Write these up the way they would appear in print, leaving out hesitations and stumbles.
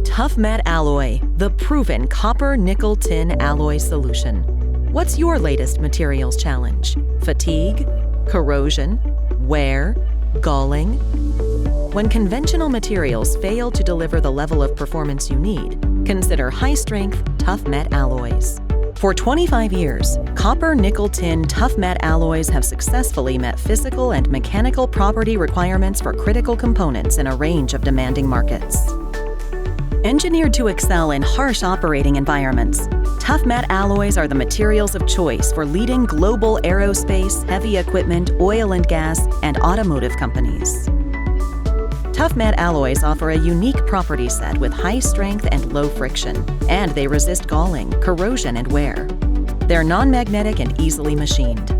ToughMet Alloy, the proven copper-nickel-tin alloy solution. What's your latest materials challenge? Fatigue? Corrosion? Wear? Galling? When conventional materials fail to deliver the level of performance you need, consider high-strength ToughMet alloys. For 25 years, copper-nickel-tin ToughMet alloys have successfully met physical and mechanical property requirements for critical components in a range of demanding markets. Engineered to excel in harsh operating environments, ToughMet alloys are the materials of choice for leading global aerospace, heavy equipment, oil and gas, and automotive companies. ToughMet alloys offer a unique property set with high strength and low friction, and they resist galling, corrosion, and wear. They're non-magnetic and easily machined.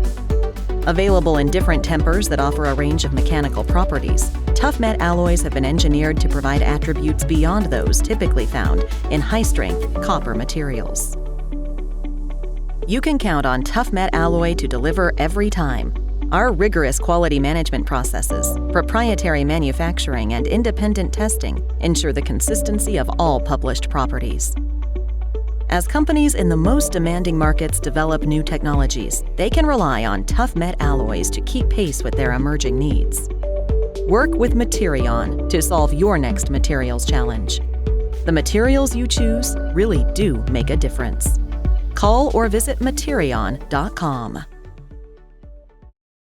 Available in different tempers that offer a range of mechanical properties, ToughMet alloys have been engineered to provide attributes beyond those typically found in high-strength copper materials. You can count on ToughMet alloy to deliver every time. Our rigorous quality management processes, proprietary manufacturing, and independent testing ensure the consistency of all published properties. As companies in the most demanding markets develop new technologies, they can rely on ToughMet alloys to keep pace with their emerging needs. Work with Materion to solve your next materials challenge. The materials you choose really do make a difference. Call or visit Materion.com.